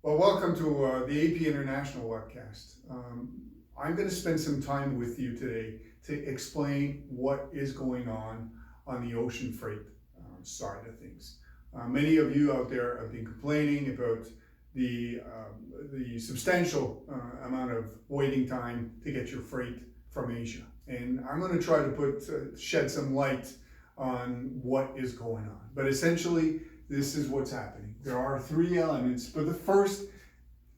Well, welcome to the AP International webcast. I'm going to spend some time with you today to explain what is going on the ocean freight side of things. Many of you out there have been complaining about the substantial amount of waiting time to get your freight from Asia. And I'm going to try to shed some light on what is going on. But essentially, this is what's happening. There are three elements, but the first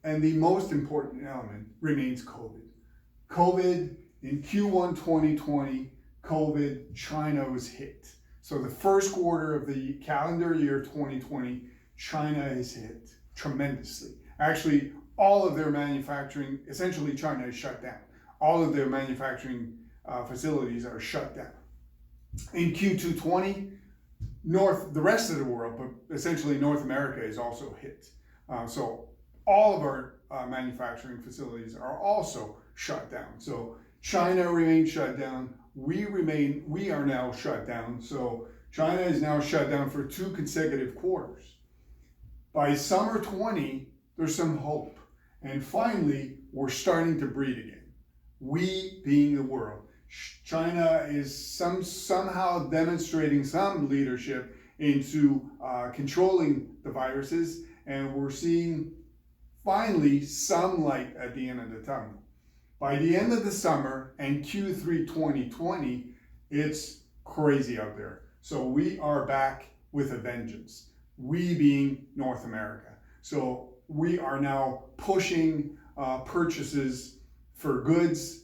and the most important element remains COVID. COVID in Q1 2020, China was hit. So the first quarter of the calendar year 2020, China is hit tremendously. Actually, all of their manufacturing, essentially China is shut down. All of their manufacturing facilities are shut down. In Q2 20, the rest of the world, but essentially North America is also hit. So all of our manufacturing facilities are also shut down. So China remains shut down. We are now shut down. So China is now shut down for 2 consecutive quarters. By summer 20, there's some hope. And finally, we're starting to breathe again. We being the world. China is somehow demonstrating some leadership into controlling the viruses, and we're seeing finally some light at the end of the tunnel. By the end of the summer and Q3 2020, it's crazy out there. So we are back with a vengeance. We being North America. So we are now pushing purchases for goods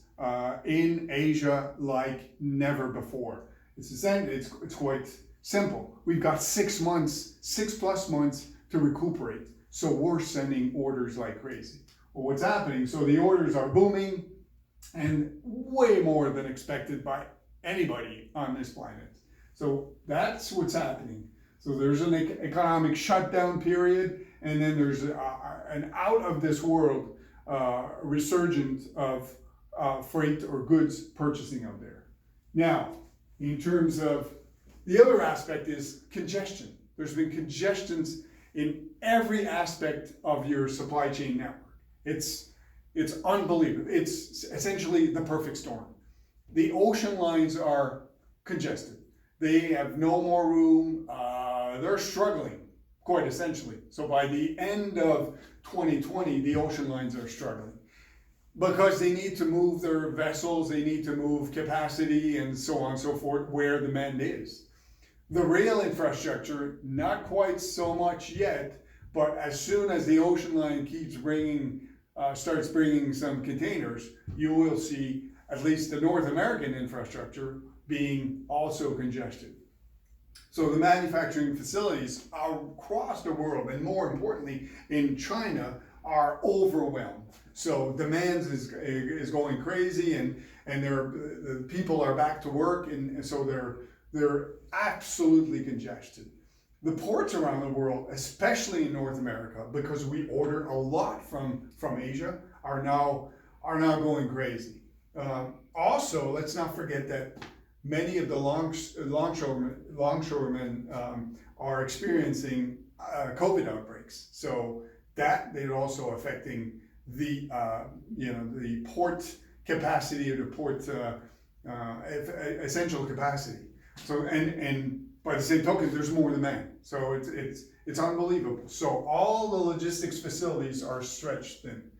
in Asia like never before. It's quite simple. We've got 6 plus months to recuperate. So we're sending orders like crazy. Well, what's happening? So the orders are booming and way more than expected by anybody on this planet. So that's what's happening. So there's an economic shutdown period, and then there's an out of this world resurgence of freight or goods purchasing out there. Now, in terms of the other aspect is congestion. There's been congestions in every aspect of your supply chain network. It's unbelievable. It's essentially the perfect storm. The ocean lines are congested. They have no more room. They're struggling, quite essentially. So by the end of 2020, the ocean lines are struggling because they need to move their vessels, they need to move capacity and so on and so forth where demand is. The rail infrastructure, not quite so much yet, but as soon as the ocean line starts bringing some containers, you will see at least the North American infrastructure being also congested. So the manufacturing facilities across the world, and more importantly in China, are overwhelmed. So demand is going crazy, and the people are back to work, and so they're absolutely congested. The ports around the world, especially in North America, because we order a lot from Asia, are now going crazy. Also, let's not forget that many of the longshoremen are experiencing COVID outbreaks. So that is also affecting the port capacity or the port essential capacity. So and by the same token, there's more demand. So it's unbelievable. So all the logistics facilities are stretched thin,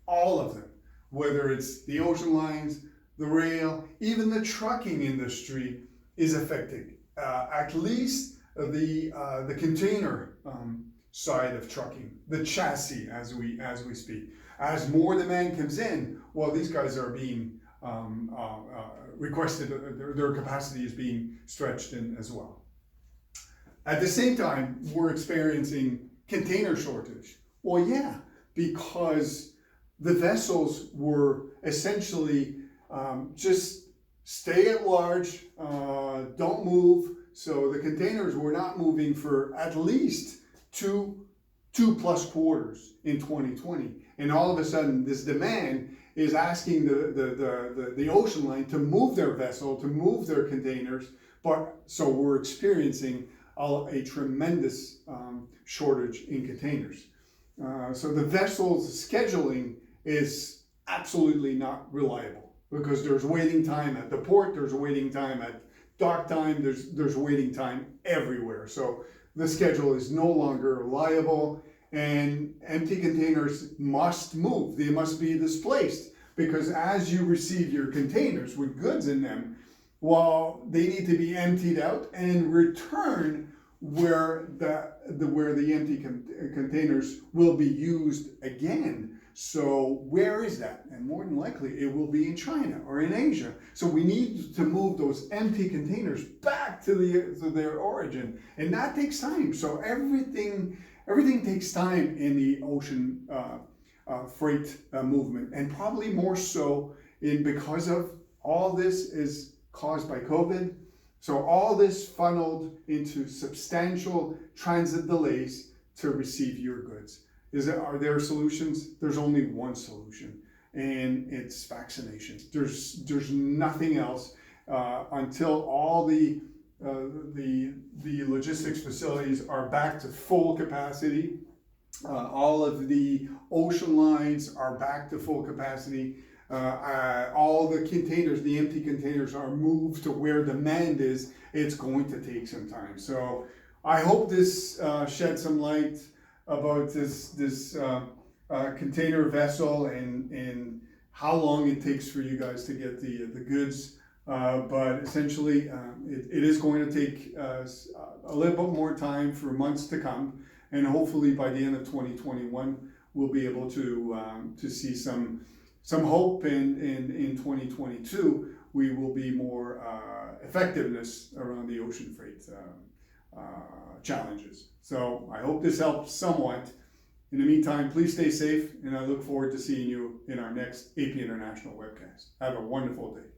all of them, whether it's the ocean lines, the rail, even the trucking industry is affected. At least the container side of trucking, the chassis as we speak. As more demand comes in, well, these guys are being requested, their capacity is being stretched in as well. At the same time, we're experiencing container shortage. Well, yeah, because the vessels were essentially just stay at large, don't move. So the containers were not moving for at least two plus quarters in 2020. And all of a sudden, this demand is asking the ocean line to move their vessel, to move their containers. But so we're experiencing a tremendous shortage in containers. So the vessel's scheduling is absolutely not reliable because there's waiting time at the port, there's waiting time at dock time, there's waiting time everywhere. So the schedule is no longer reliable, and empty containers must move. They must be displaced because as you receive your containers with goods in them, well, they need to be emptied out and return where the empty containers will be used again. So where is that? And more than likely it will be in China or in Asia. So we need to move those empty containers back to their origin, and that takes time. So everything takes time in the ocean freight movement, and probably more so because of all this is caused by COVID. So all this funneled into substantial transit delays to receive your goods. Are there solutions? There's only one solution, and it's vaccination. There's nothing else until all the logistics facilities are back to full capacity. All of the ocean lines are back to full capacity. All the containers, the empty containers, are moved to where demand is. It's going to take some time. So I hope this sheds some light about this container vessel and how long it takes for you guys to get the goods. But essentially, it is going to take a little bit more time for months to come, and hopefully by the end of 2021, we'll be able to see some hope. In 2022, we will be more effectiveness around the ocean freight challenges. So I hope this helps somewhat. In the meantime, please stay safe, and I look forward to seeing you in our next AP International webcast. Have a wonderful day.